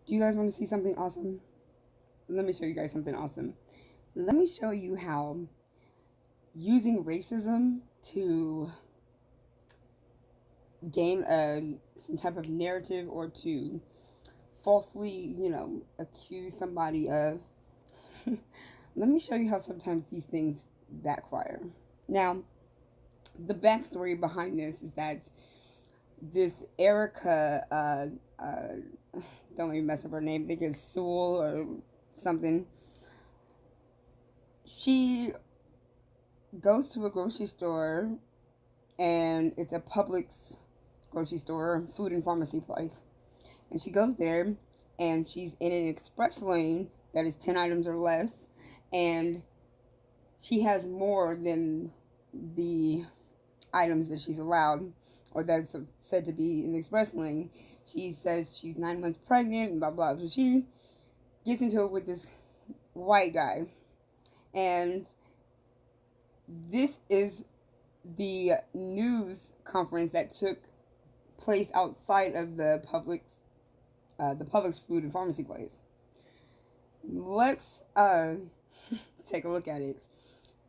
Do you guys want to see something awesome? Let me show you guys something awesome. Let me show you how using racism to gain some type of narrative or to falsely, accuse somebody of. Let me show you how sometimes these things backfire. Now, the backstory behind this is that this Erica, don't even mess up her name, I think it's Sewell or something. She goes to a grocery store, and it's a Publix grocery store, food and pharmacy place. And she goes there, and she's in an express lane that is 10 items or less, and she has more than the items that she's allowed, or that's said to be in the express lane. She says she's 9 months pregnant and blah blah. So she gets into it with this white guy, and this is the news conference that took place outside of the Publix food and pharmacy place. Let's take a look at it,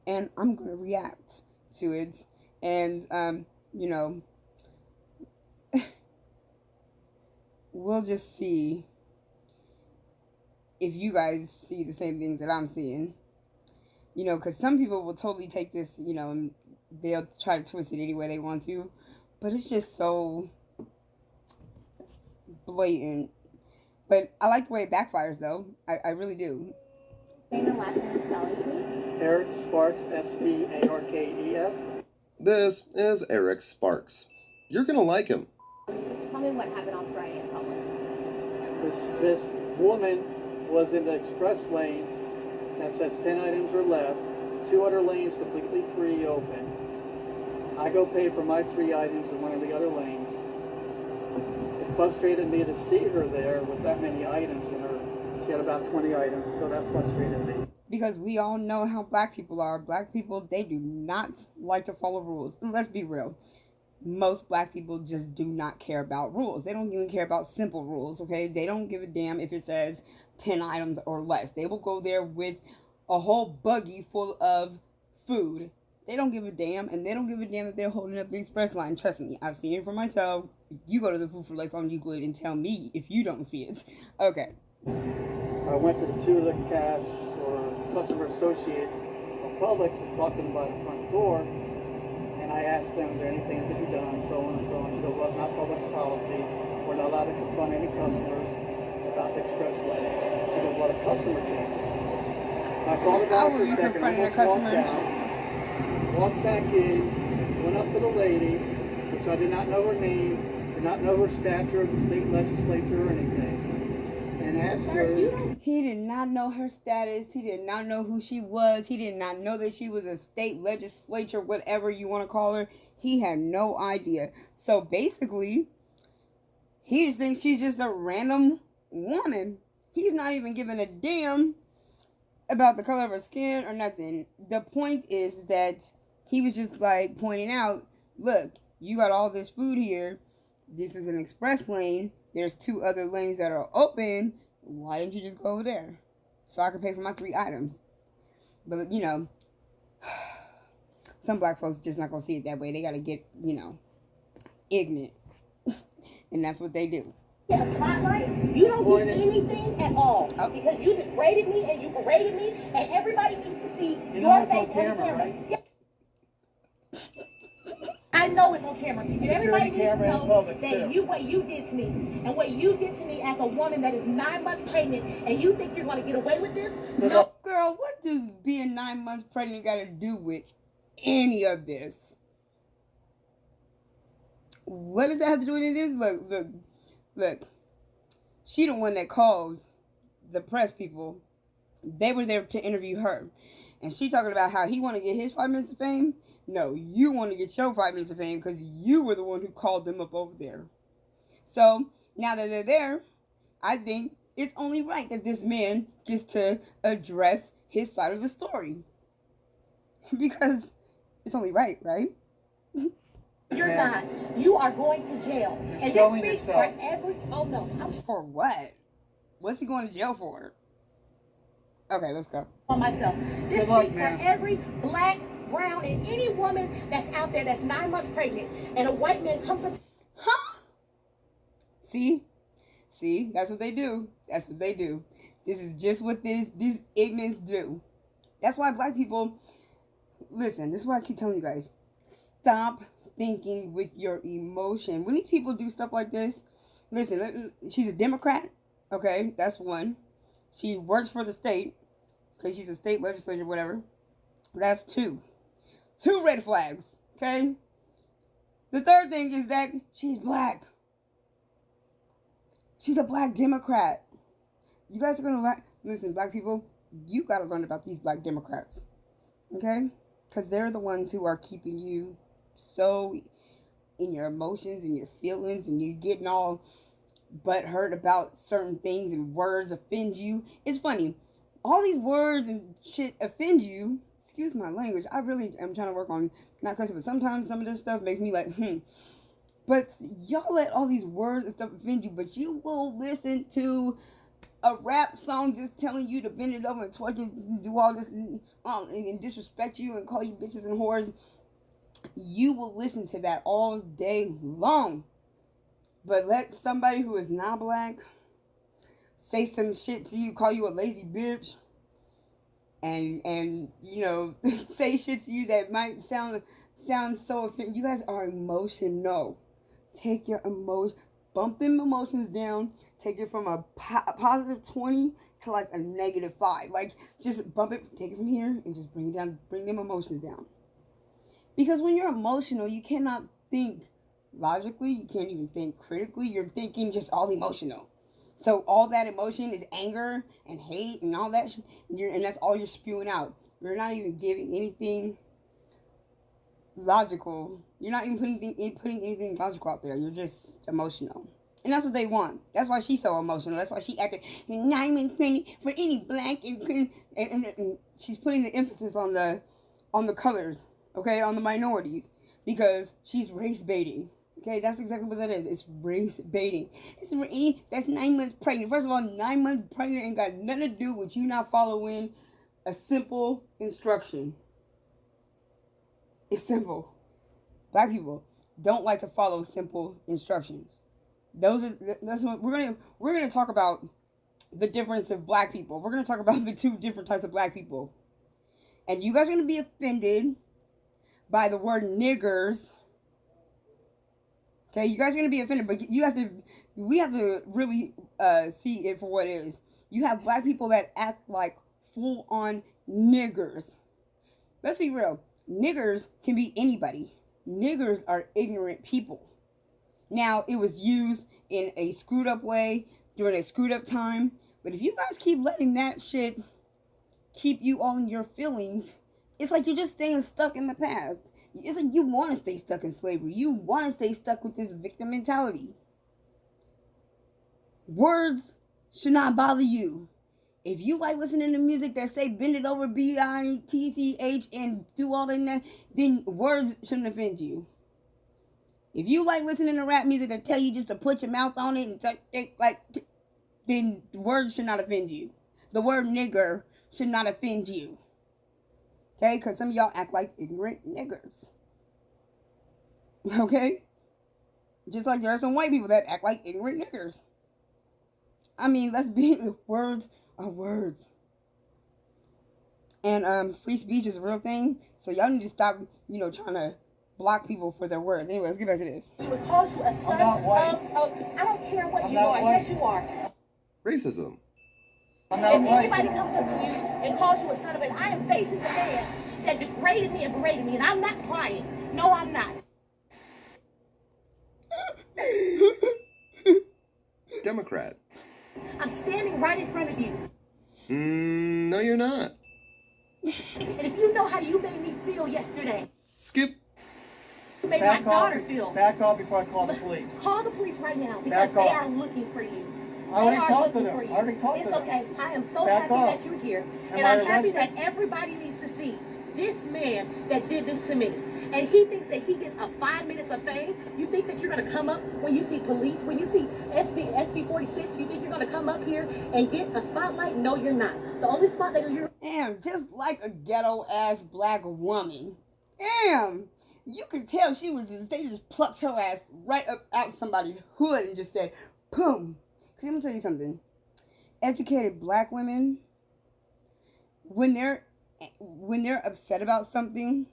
and I'm gonna react to it, and we'll just see if you guys see the same things that I'm seeing. Because some people will totally take this, and they'll try to twist it any way they want to, but it's just so blatant. But I like the way it backfires, though. I really do. Name and last name spelling, please. Eric Sparks, Sparkes. This is Eric Sparks. You're gonna like him. Tell me what happened on Friday in Publix. This woman was in the express lane that says 10 items or less, 2 other lanes completely free open. I go pay for my 3 items in one of the other lanes. It frustrated me to see her there with that many items in her. She had about 20 items, so that frustrated me. Because we all know how black people are. Black people, they do not like to follow rules. And let's be real. Most black people just do not care about rules. They don't even care about simple rules, okay? They don't give a damn if it says 10 items or less. They will go there with a whole buggy full of food. They don't give a damn, and they don't give a damn if they're holding up the express line. Trust me, I've seen it for myself. You go to the food for less on Euclid and tell me if you don't see it. Okay. I went to the 2 of the cash or customer associates of Publix and talked to them by the front door. And I asked them, is there anything that can be done, so on and so on. She goes, well, it's not Publix policy. We're not allowed to confront any customers about the express lane. She goes, well, a customer can. So I called her back for a second, walked back in, went up to the lady, which I did not know her name, did not know her stature as a state legislator or anything, and asked her. He did not know her status. He did not know who she was. He did not know that she was a state legislature, whatever you want to call her. He had no idea. So basically, he just thinks she's just a random woman. He's not even giving a damn about the color of her skin or nothing. The point is that he was just like pointing out, look, you got all this food here. This is an express lane. There's 2 other lanes that are open. Why didn't you just go over there so I could pay for my 3 items? But, some black folks just not going to see it that way. They got to get, ignorant. And that's what they do. In a spotlight, you don't get anything at all. Oh. Because you degraded me and you paraded me, and everybody needs to see your face on camera. Right? Yeah. I know it's on camera, and everybody needs to know that what you did to me, and what you did to me as a woman that is 9 months pregnant, and you think you're going to get away with this? No. Girl, what do being 9 months pregnant got to do with any of this? What does that have to do with any of this? Look. She the one that called the press people. They were there to interview her. And she talking about how he want to get his 5 minutes of fame. No, you want to get your 5 minutes of fame because you were the one who called them up over there. So, now that they're there, I think it's only right that this man gets to address his side of the story. Because it's only right? You're not. You are going to jail. And this speaks for every... Oh, no. For what? What's he going to jail for? Okay, let's go. On myself. This Good luck, speaks for man. every black, brown, and any woman that's out there that's 9 months pregnant, and a white man comes up. Huh? See, that's what they do. That's what they do. This is just what these ignorants do. That's why black people, listen, this is what I keep telling you guys. Stop thinking with your emotion. When these people do stuff like this, listen, she's a Democrat, okay? That's one. She works for the state, because she's a state legislator, whatever. That's two. 2 red flags, okay? The third thing is that she's black. She's a black Democrat. You guys are going to learn. Listen, black people, you got to learn about these black Democrats. Okay? Because they're the ones who are keeping you so in your emotions and your feelings, and you're getting all butthurt about certain things, and words offend you. It's funny. All these words and shit offend you. Excuse my language. I really am trying to work on not cussing, but sometimes some of this stuff makes me like, But y'all let all these words and stuff offend you, but you will listen to a rap song just telling you to bend it over and twerk it and do all this and disrespect you and call you bitches and whores. You will listen to that all day long. But let somebody who is not black say some shit to you, call you a lazy bitch, and you know, say shit to you that might sound so offensive. You guys are emotional. Take your emotion, bump them emotions down. Take it from a positive 20 to like a negative 5. Like, just bump it, take it from here, and just bring it down. Bring them emotions down. Because when you're emotional, you cannot think logically. You can't even think critically. You're thinking just all emotional. So all that emotion is anger and hate and all that shit, and that's all you're spewing out. You're not even giving anything logical. You're not even putting anything logical out there. You're just emotional. And that's what they want. That's why she's so emotional. That's why she acted 9 months pregnant for any black, and she's putting the emphasis on the colors, okay, on the minorities, because she's race baiting. Okay, that's exactly what that is. It's race baiting. That's 9 months pregnant. First of all, 9 months pregnant ain't got nothing to do with you not following a simple instruction. It's simple. Black people don't like to follow simple instructions. That's what we're gonna talk about, the difference of black people. We're gonna talk about the 2 different types of black people, and you guys are gonna be offended by the word niggers. Okay, you guys are gonna be offended, but we have to really see it for what it is. You have black people that act like full on niggers. Let's be real. Niggers can be anybody. Niggers are ignorant people. Now, it was used in a screwed up way during a screwed up time. But if you guys keep letting that shit keep you all in your feelings, it's like you're just staying stuck in the past. It's like you want to stay stuck in slavery. You want to stay stuck with this victim mentality. Words should not bother you. If you like listening to music that say bend it over, B-I-T-C-H, and do all that, then words shouldn't offend you. If you like listening to rap music that tell you just to put your mouth on it and then words should not offend you. The word nigger should not offend you. Okay? Because some of y'all act like ignorant niggers. Okay? Just like there are some white people that act like ignorant niggers. I mean, let's be, words are words. And free speech is a real thing. So y'all need to stop, trying to block people for their words. Anyway, let's get back to this. He would call you a son of, I don't care what you are. Yes, you are. Racism. If anybody comes up to you and calls you a son of it, I am facing the man that degraded me and berated me, and I'm not crying. No, I'm not. Democrat. I'm standing right in front of you. No, you're not. And if you know how you made me feel yesterday. Skip. You made my daughter feel. Back off before I call the police. Call the police right now, because they are looking for you. I already talked to them. It's okay. I am so happy that you're here. And I'm happy that everybody needs to see this man that did this to me. and he thinks that he gets a 5 minutes of fame. You think that you're gonna come up when you see police, when you see SB 46? You think you're gonna come up here and get a spotlight? No, you're not. The only spot that you're Damn, just like a ghetto ass black woman. Damn, you could tell she was. They just plucked her ass right up out somebody's hood and just said, "Boom." Cause I'm gonna tell you something. Educated black women, when they're upset about something,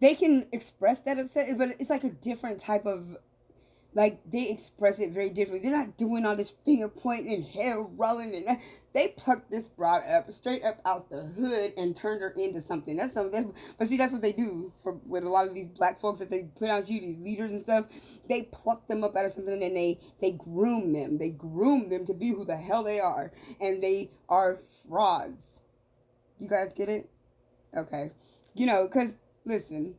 they can express that upset, but it's like a different type of, like, they express it very differently. They're not doing all this finger pointing and hair rolling, and they plucked this broad up straight up out the hood and turned her into something. But see, that's what they do with a lot of these black folks that they put out, these leaders and stuff. They pluck them up out of something, and they groom them. They groom them to be who the hell they are, and they are frauds. You guys get it? Okay. Because listen,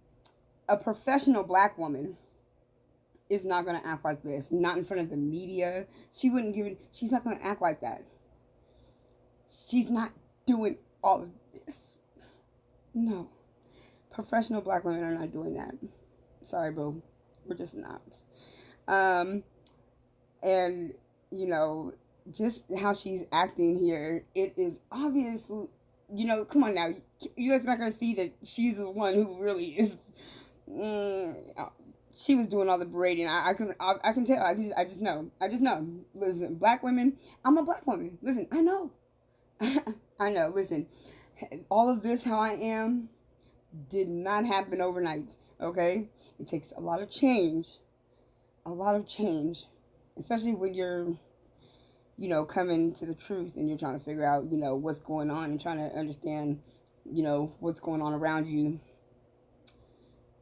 a professional black woman is not going to act like this. Not in front of the media. She's not going to act like that. She's not doing all of this. No. Professional black women are not doing that. Sorry, boo. We're just not. And, just how she's acting here, it is obviously, come on now. You guys are not going to see that she's the one who really is, she was doing all the berating. I can tell. I just know. Listen, black women. I'm a black woman. Listen, I know. I know. Listen, all of this, how I am, did not happen overnight. Okay, it takes a lot of change. Especially when you're, coming to the truth and you're trying to figure out, what's going on and trying to understand, what's going on around you.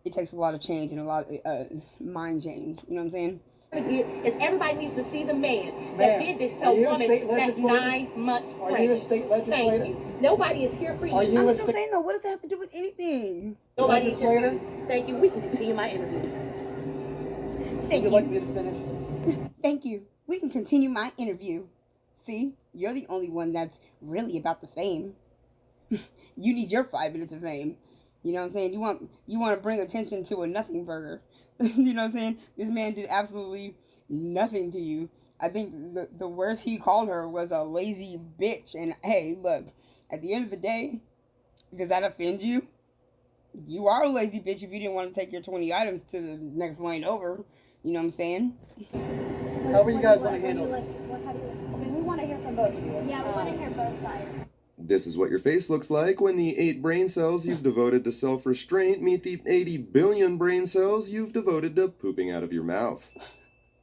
It takes a lot of change and a lot of mind change. You know what I'm saying? Is everybody needs to see the man that did this to a woman that's 9 months pregnant. Are you a state legislator? Thank you. Nobody is here for you. I'm still saying, though, what does that have to do with anything? Nobody is here for you. Thank you. We can continue my interview. Thank you. Would you like me to finish? Thank you. We can continue my interview. See, you're the only one that's really about the fame. You need your 5 minutes of fame. You know what I'm saying? You want to bring attention to a nothing burger. You know what I'm saying? This man did absolutely nothing to you. I think the worst he called her was a lazy bitch. And hey, look, at the end of the day, does that offend you? You are a lazy bitch if you didn't want to take your 20 items to the next lane over. You know what I'm saying? However you guys want to handle it. We want to hear from both of you. Yeah, we want to hear both sides. This is what your face looks like when the 8 brain cells you've devoted to self-restraint meet the 80 billion brain cells you've devoted to pooping out of your mouth.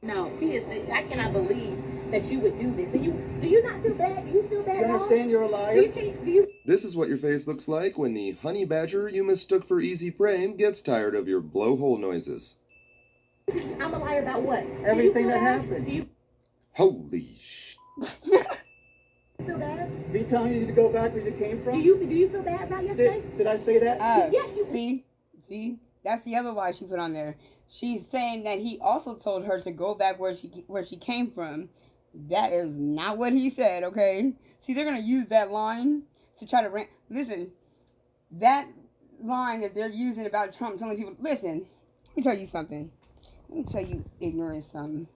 No, I cannot believe that you would do this. Do you not feel bad? Do you feel bad? You understand you're a liar? This is what your face looks like when the honey badger you mistook for easy prey gets tired of your blowhole noises. I'm a liar about what? Everything that happened. Holy sh... Feel bad? Me telling you to go back where you came from? Do you feel bad about yesterday? Did I say that? Yes, you see, that's the other lie she put on there. She's saying that he also told her to go back where she came from. That is not what he said, okay? See, they're gonna use that line to try to rant. Listen, that line that they're using about Trump telling people, listen, let me tell you something. Let me tell you ignorant something.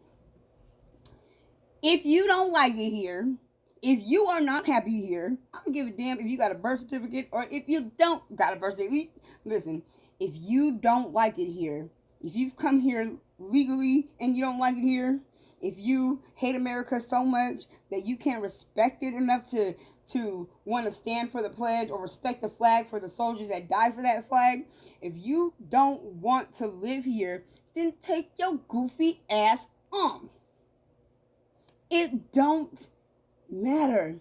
If you don't like it here, if you are not happy here, I don't give a damn if you got a birth certificate or if you don't got a birth certificate. Listen, if you don't like it here, if you've come here legally and you don't like it here, if you hate America so much that you can't respect it enough to want to stand for the pledge or respect the flag for the soldiers that died for that flag, if you don't want to live here, then take your goofy ass on. It don't matter.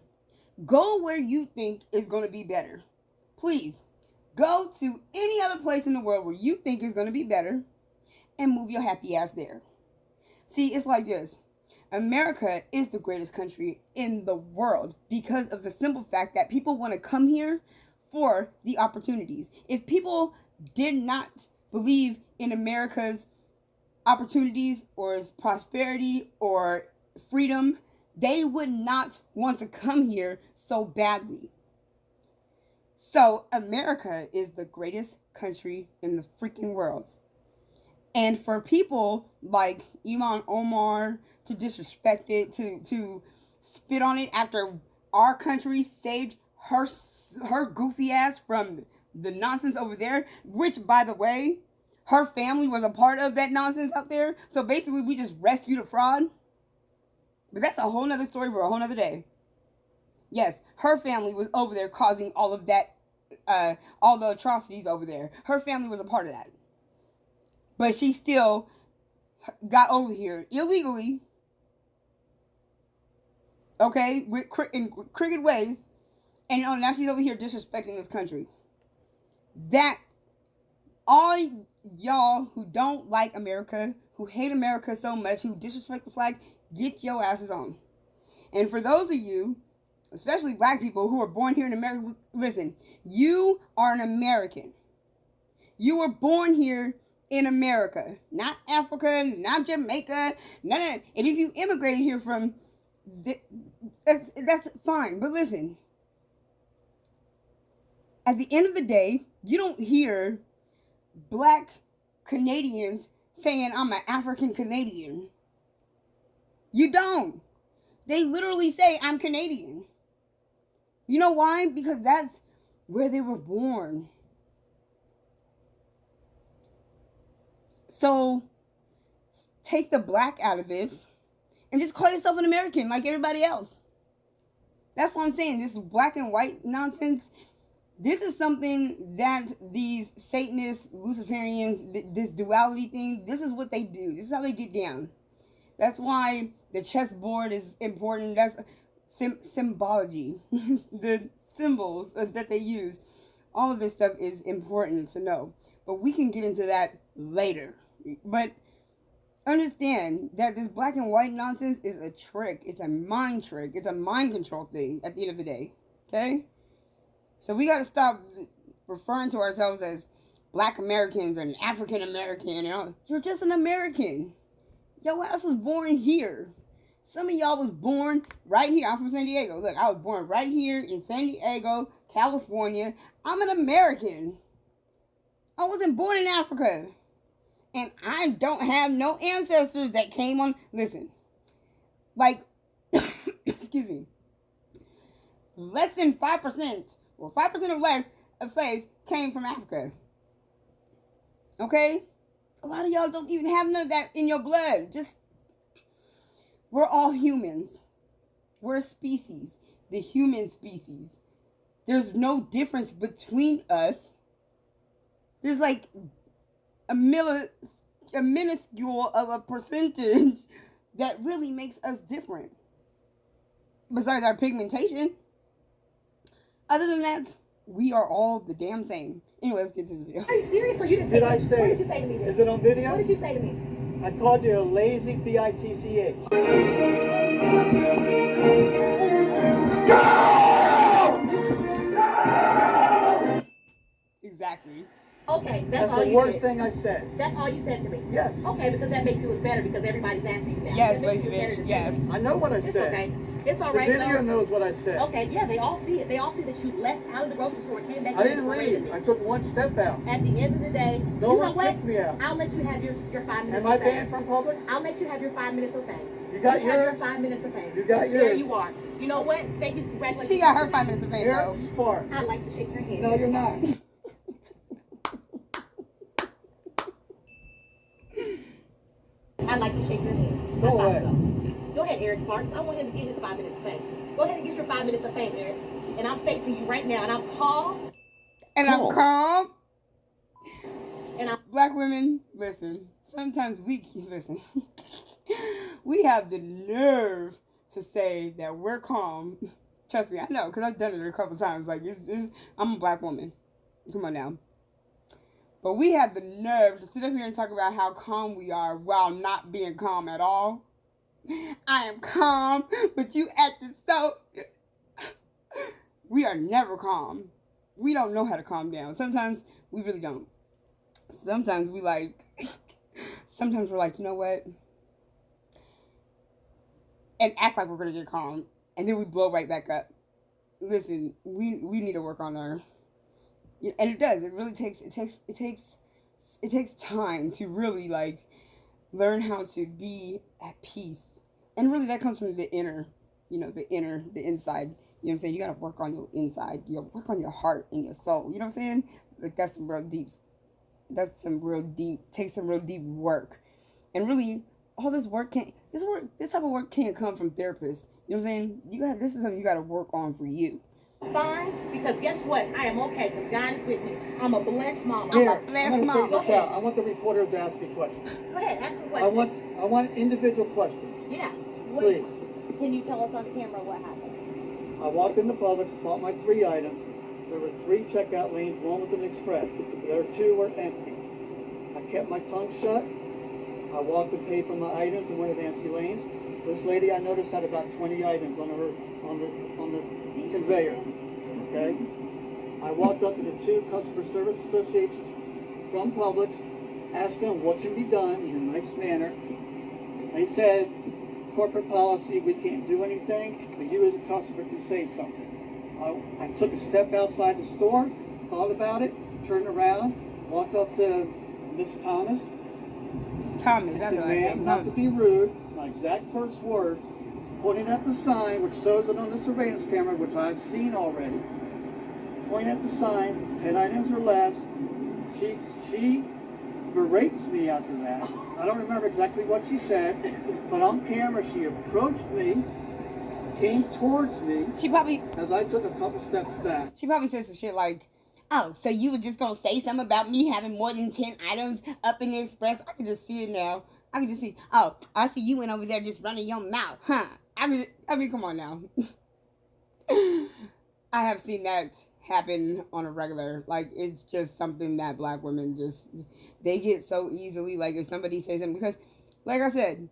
Go where you think is going to be better. Please, go to any other place in the world where you think is going to be better and move your happy ass there. See, it's like this. America is the greatest country in the world because of the simple fact that people want to come here for the opportunities. If people did not believe in America's opportunities or its prosperity or freedom, they would not want to come here so badly. So America is the greatest country in the freaking world. And for people like Iman Omar to disrespect it, to spit on it after our country saved her goofy ass from the nonsense over there, which by the way, her family was a part of that nonsense out there. So basically we just rescued a fraud. But that's a whole nother story for a whole nother day. Yes, her family was over there causing all of that, all the atrocities over there. Her family was a part of that. But she still got over here illegally, okay, in crooked ways, and now she's over here disrespecting this country. That all y'all who don't like America, who hate America so much, who disrespect the flag, get your asses on. And for those of you, especially black people who are born here in America, listen, you are an American. You were born here in America, not Africa, not Jamaica, none of that. And if you immigrated here from, that's fine. But listen, at the end of the day, you don't hear black Canadians saying, I'm an African Canadian. You don't. They literally say, I'm Canadian. You know why? Because that's where they were born. So take the black out of this and just call yourself an American like everybody else. That's what I'm saying. This black and white nonsense, this is something that these Satanists, Luciferians, this duality thing, this is what they do. This is how they get down. That's why the chessboard is important. That's symbology, the symbols that they use. All of this stuff is important to know. But we can get into that later. But understand that this black and white nonsense is a trick. It's a mind trick. It's a mind control thing at the end of the day. Okay? So we got to stop referring to ourselves as black Americans and African American. And all. You're just an American. Your ass was born here. Some of y'all was born right here. I'm from San Diego. Look, I was born right here in San Diego, California. I'm an American. I wasn't born in Africa. And I don't have no ancestors that came on. Listen, like, excuse me, less than 5%, or 5% or less of slaves came from Africa. Okay? A lot of y'all don't even have none of that in your blood. Just, we're all humans. We're a species, the human species. There's no difference between us. There's like a minuscule of a percentage that really makes us different. Besides our pigmentation. Other than that, we are all the damn same. Anyway, let's get to this video. Are you serious? Or you didn't Did say I me? say? What did you say to me then? Is it on video? What did you say to me? I called you a lazy bitch. Exactly. Okay, That's all the you worst did. thing I said. That's all you said to me? Yes. Okay, because that makes you look better because everybody's after you now. Yes, That makes lazy you look better bitch. than Yes. me. I know what I It's said. okay. It's all The right. video though. knows what I said. Okay, yeah, they all see it. They all see that you left out of the grocery store, came back. I didn't leave. I took one step out. At the end of the day, No you know one what? kicked me out. I'll let you have your 5 minutes. Am I of fame. banned from Publix? I'll let you have your 5 minutes of fame. You got have your yours? 5 minutes of fame. You got There yours. you are. You know what? Thank you. Congratulations. She got her 5 minutes of fame, You're though. smart. I'd like to shake your hand. No, you're not. I'd like to shake your hand. Go I thought ahead. so. Go ahead, Eric Sparks. I want him to get his 5 minutes of fame. Go ahead and get your 5 minutes of fame, Eric. And I'm facing you right now, and I'm calm. And I'm calm. And I'm Black women, listen. Sometimes listen. We have the nerve to say that we're calm. Trust me, I know, because I've done it a couple times. Like, I'm a black woman. Come on now. But we have the nerve to sit up here and talk about how calm we are while not being calm at all. I am calm, but you acted so... We are never calm. We don't know how to calm down. Sometimes we really don't. Sometimes we're like, you know what? And act like we're going to get calm. And then we blow right back up. Listen, we need to work on And it does. It really it takes time to really like learn how to be at peace. And really that comes from the inner, the inside. You know what I'm saying? You gotta work on your inside. You gotta work on your heart and your soul. You know what I'm saying? Like takes some real deep work. And really all this type of work can't come from therapists. You know what I'm saying? This is something you gotta work on for you. Fine, because guess what? I am okay because God is with me. I'm a blessed mama. Here, I'm a blessed I'm gonna mama. straighten this out. I want the reporters to ask me questions. Go ahead, ask the question. I want individual questions. Yeah. Please. Can you tell us on camera what happened? I walked into Publix, bought my 3 items. There were 3 checkout lanes. One was an express. The other 2 were empty. I kept my tongue shut. I walked and paid for my items in one of the empty lanes. This lady I noticed had about 20 items on the conveyor. Okay. I walked up to the 2 customer service associates from Publix, asked them what should be done in a nice manner. They said, corporate policy, we can't do anything, but you as a customer can say something. I took a step outside the store, thought about it, turned around, walked up to Miss Thomas. Thomas, that's what I said. Ma'am, not to be rude, my exact first words, pointing at the sign, which shows it on the surveillance camera, which I've seen already. Pointing at the sign, 10 items or less. She berates me after that. I don't remember exactly what she said, but on camera she approached me, came towards me, as I took a couple steps back. She probably said some shit like, oh, so you were just going to say something about me having more than 10 items up in the express? I can just see it now. I can just see, oh, I see you went over there just running your mouth, huh? I mean, come on now. I have seen that happen on a regular. Like, it's just something that black women they get so easily. Like, if somebody says something, because, like I said,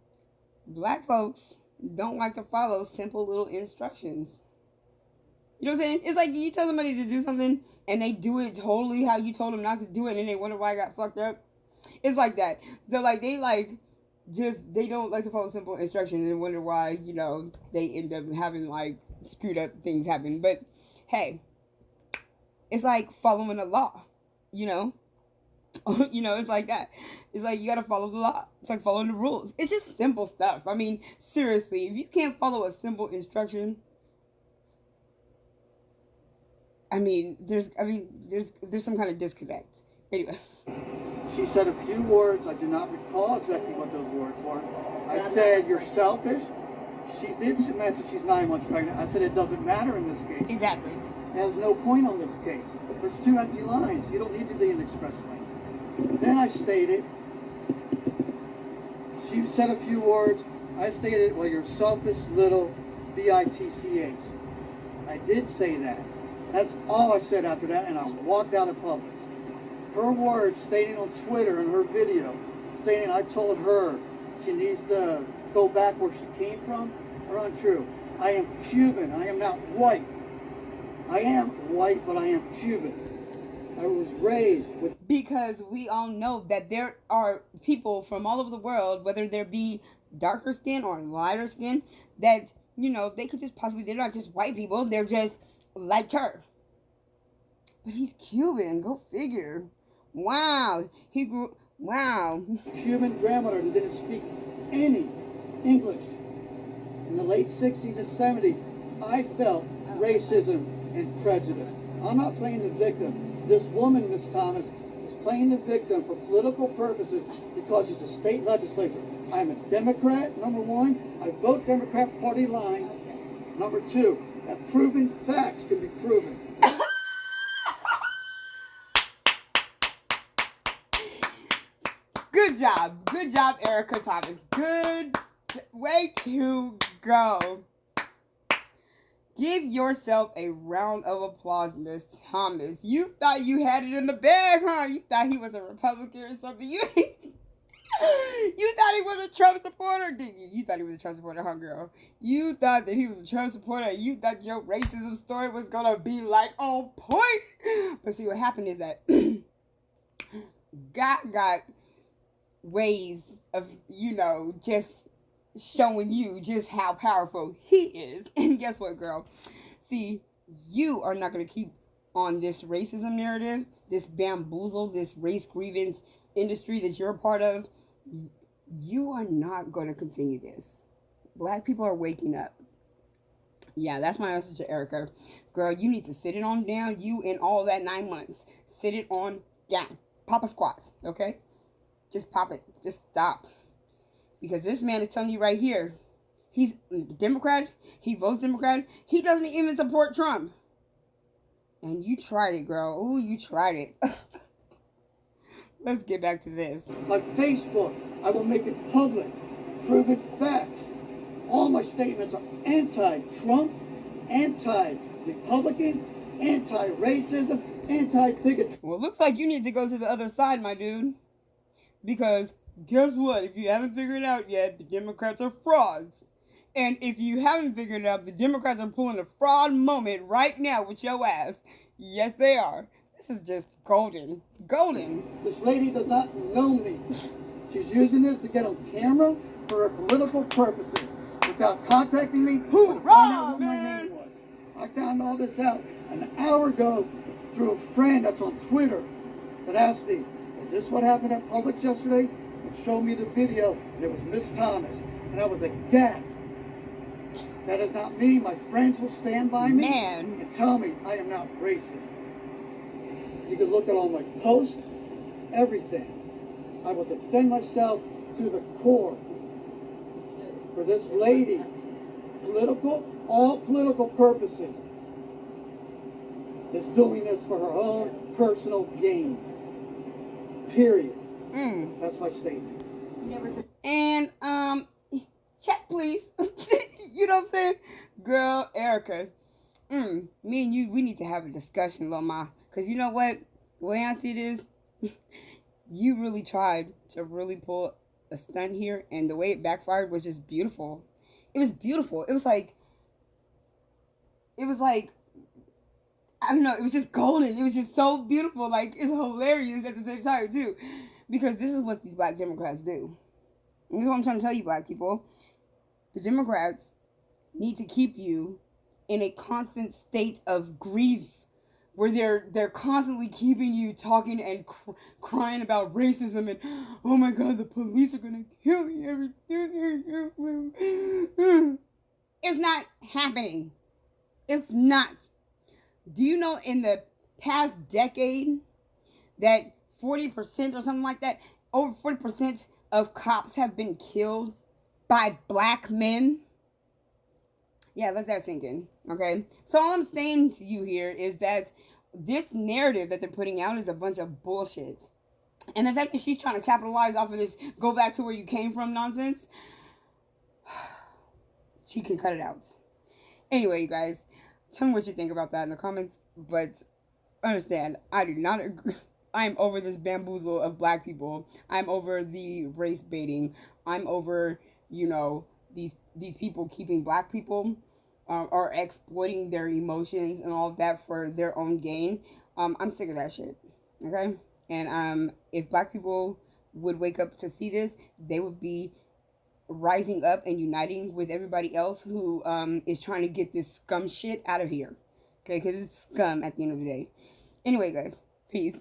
black folks don't like to follow simple little instructions. You know what I'm saying? It's like you tell somebody to do something and they do it totally how you told them not to do it and they wonder why I got fucked up. It's like that. So like they don't like to follow simple instructions and wonder why, they end up having like screwed up things happen. But hey, it's like following the law, it's like that. It's like you gotta follow the law. It's like following the rules. It's just simple stuff. I mean, seriously, if you can't follow a simple instruction, there's some kind of disconnect. Anyway. She said a few words. I do not recall exactly what those words were. I said, you're selfish. She did mention she's 9 months pregnant. I said, it doesn't matter in this case. Exactly. There's no point on this case. There's 2 empty lines. You don't need to be in the express lane. Then I stated, she said a few words. I stated, well, you're selfish little bitch. I did say that. That's all I said after that, and I walked out of Publix. Her words stating on Twitter in her video, stating I told her she needs to go back where she came from, are untrue. I am Cuban. I am not white. I am white, but I am Cuban. I was raised with... Because we all know that there are people from all over the world, whether there be darker skin or lighter skin, that, they could just possibly, they're not just white people, they're just like her. But he's Cuban, go figure. Wow. Wow. Cuban grandmother who didn't speak any English. In the late 60s and 70s, I felt racism and prejudice. I'm not playing the victim. This woman, Miss Thomas, is playing the victim for political purposes because she's a state legislator. I'm a Democrat, number 1. I vote Democrat party line. Number 2, that proven facts can be proven. Good job, Erica Thomas. Good way to go. Give yourself a round of applause, Miss Thomas. You thought you had it in the bag, huh? You thought he was a Republican or something. You thought he was a Trump supporter, didn't you? You thought he was a Trump supporter, huh, girl? You thought that he was a Trump supporter. You thought your racism story was going to be like on point. But see, what happened is that God got ways of, just showing you just how powerful he is. And guess what, girl? See, you are not going to keep on this racism narrative, this bamboozle, this race grievance industry that you're a part of, you are not going to continue this. Black people are waking up. Yeah, that's my message to Erica. Girl, you need to sit it on down. You and all that 9 months. Sit it on down. Pop a squat, okay? Just pop it. Just stop. Because this man is telling you right here, he's a Democrat. He votes Democrat. He doesn't even support Trump. And you tried it, girl. Ooh, you tried it. Let's get back to this. My Facebook, I will make it public. Prove it facts. All my statements are anti-Trump, anti-Republican, anti-racism, anti-bigotry. Well, it looks like you need to go to the other side, my dude. Because guess what? If you haven't figured it out yet, the Democrats are frauds. And if you haven't figured it out, the Democrats are pulling a fraud moment right now with your ass. Yes, they are. This is just golden. Golden. This lady does not know me. She's using this to get on camera for her political purposes without contacting me. Hoorah, man! Name was. I found all this out an hour ago through a friend that's on Twitter that asked me, is this what happened at Publix yesterday? And showed me the video, and it was Miss Thomas. And I was aghast. That is not me. My friends will stand by me and tell me I am not racist. You can look at all my posts, everything. I will defend myself to the core. For this lady, all political purposes, is doing this for her own personal gain. Period. That's my statement. And check please. You know what I'm saying? Girl, Erica. Me and you, we need to have a discussion, Lil Ma. Because you know what? The way I see this, you really tried to really pull a stunt here, and the way it backfired was just beautiful. It was beautiful. It was like, I don't know, it was just golden. It was just so beautiful. Like, it's hilarious at the same time, too. Because this is what these black Democrats do. And this is what I'm trying to tell you, black people. The Democrats need to keep you in a constant state of grief, where they're constantly keeping you talking and crying about racism and, oh my God, the police are gonna kill me. It's not happening. It's not. Do you know in the past decade that 40% or something like that, over 40% of cops have been killed by black men? Yeah, let that sink in, okay? So all I'm saying to you here is that this narrative that they're putting out is a bunch of bullshit. And the fact that she's trying to capitalize off of this go back to where you came from nonsense, she can cut it out. Anyway, you guys, tell me what you think about that in the comments. But understand, I do not agree. I'm over this bamboozle of black people. I'm over the race baiting. I'm over, you know, these people keeping black people or exploiting their emotions and all of that for their own gain. I'm sick of that shit. Okay? And if black people would wake up to see this, they would be rising up and uniting with everybody else who is trying to get this scum shit out of here. Okay? Because it's scum at the end of the day. Anyway, guys, peace.